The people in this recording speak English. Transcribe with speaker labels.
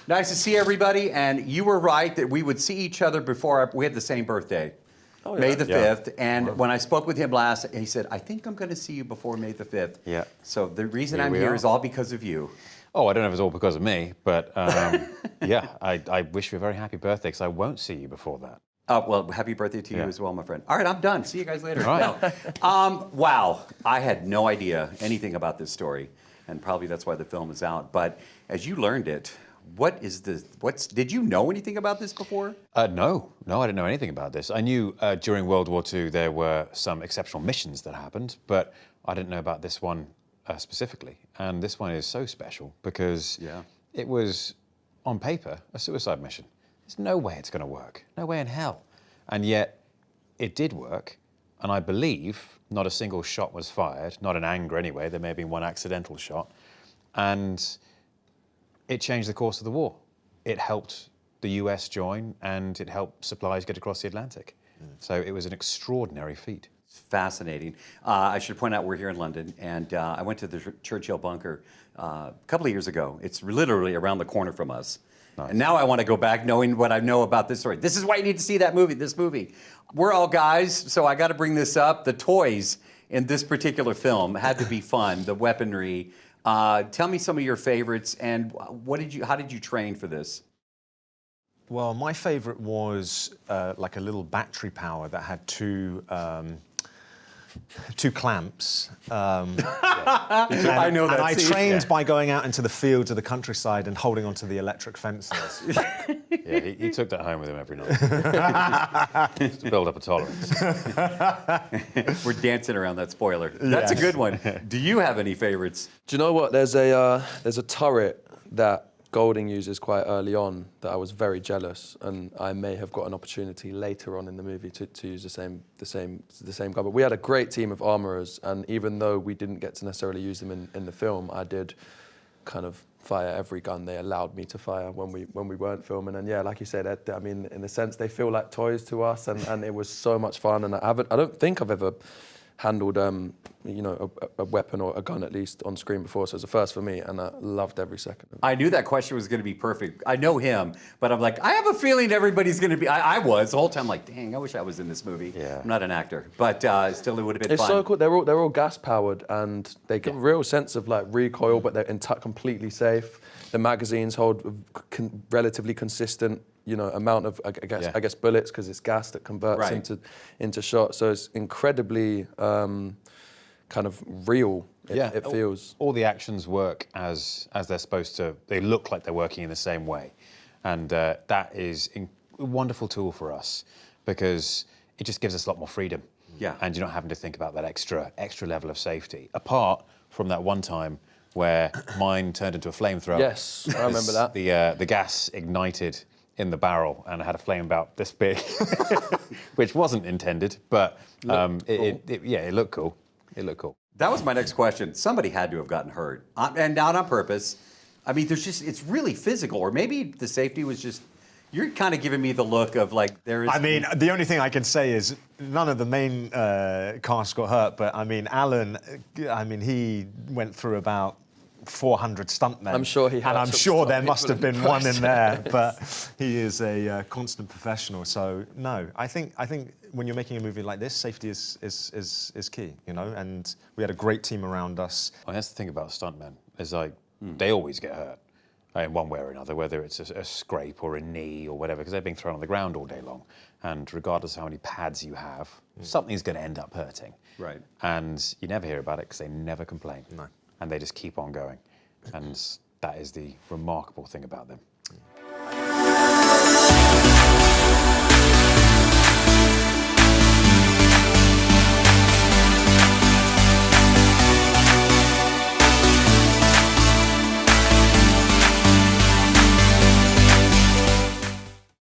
Speaker 1: Nice to see everybody. And you were right that we would see each other before we had the same birthday. Oh, yeah. May the 5th. And when I spoke with him last, he said, I think I'm going to see you before May the 5th.
Speaker 2: Yeah.
Speaker 1: So the reason I'm here is all because of you.
Speaker 2: Oh, I don't know if it's all because of me, but yeah, I wish you a very happy birthday because I won't see you before that.
Speaker 1: Well, happy birthday to you as well, my friend. All right, I'm done. See you guys later.
Speaker 2: All right.
Speaker 1: No. Wow, I had no idea anything about this story, and probably that's why the film is out. But as you learned it, did you know anything about this before?
Speaker 2: No, I didn't know anything about this. I knew during World War II there were some exceptional missions that happened, but I didn't know about this one specifically. And this one is so special because it was, on paper, a suicide mission. There's no way it's going to work. No way in hell. And yet, it did work. And I believe not a single shot was fired, not in anger anyway. There may have been one accidental shot. And it changed the course of the war. It helped the US join, and it helped supplies get across the Atlantic. So it was an extraordinary feat.
Speaker 1: Fascinating. I should point out we're here in London, and I went to the Churchill bunker a couple of years ago. It's literally around the corner from us. Nice. And now I want to go back knowing what I know about this story. This is why you need to see this movie. We're all guys, so I got to bring this up. The toys in this particular film had to be fun, the weaponry. Tell me some of your favorites, and how did you train for this?
Speaker 3: Well, my favorite was like a little battery power that had two clamps.
Speaker 1: I know that.
Speaker 3: And I trained by going out into the fields of the countryside and holding onto the electric fences.
Speaker 2: Yeah, he took that home with him every night. Just to build up a tolerance.
Speaker 1: We're dancing around that spoiler. That's a good one. Do you have any favorites?
Speaker 4: Do you know what? There's a turret that Golding uses quite early on that I was very jealous, and I may have got an opportunity later on in the movie to use the same gun. But we had a great team of armourers, and even though we didn't get to necessarily use them in the film, I did kind of fire every gun they allowed me to fire when we weren't filming. And yeah, like you said, I mean, in a sense, they feel like toys to us, and it was so much fun. And I don't think I've ever handled a weapon or a gun at least on screen before, so it was a first for me, and I loved every second of it.
Speaker 1: I knew that question was going to be perfect. I know him, but I'm like, I have a feeling everybody's going to be. I was the whole time like, dang, I wish I was in this movie.
Speaker 2: Yeah.
Speaker 1: I'm not an actor, but still it would have been
Speaker 4: It's
Speaker 1: fun.
Speaker 4: so cool. They're all gas powered, and they get a real sense of like recoil, but they're completely safe. The magazines hold relatively consistent amount of, I guess bullets, because it's gas that converts into shot. So it's incredibly kind of real. It feels.
Speaker 2: All the actions work as they're supposed to. They look like they're working in the same way, and that is a wonderful tool for us because it just gives us a lot more freedom.
Speaker 1: Yeah.
Speaker 2: And you're not having to think about that extra level of safety. Apart from that one time where mine turned into a flamethrower.
Speaker 4: Yes, I remember that.
Speaker 2: The gas ignited in the barrel and I had a flame about this big, which wasn't intended, but it looked cool. It looked cool.
Speaker 1: That was my next question. Somebody had to have gotten hurt, and not on purpose. I mean, it's really physical, or maybe the safety was just. You're kind of giving me the look of like there is.
Speaker 3: I mean, the only thing I can say is none of the main cast got hurt, but I mean, Alan, he went through about 400 stuntmen.
Speaker 4: I'm sure he had.
Speaker 3: And I'm sure there must have been one in there, but he is a constant professional. So no, I think when you're making a movie like this, safety is key, And we had a great team around us.
Speaker 2: Well, that's the thing about stuntmen is like they always get hurt. In one way or another, whether it's a scrape or a knee or whatever, because they're being thrown on the ground all day long. And regardless of how many pads you have, something's going to end up hurting.
Speaker 1: Right.
Speaker 2: And you never hear about it because they never complain.
Speaker 3: No.
Speaker 2: And they just keep on going. And that is the remarkable thing about them.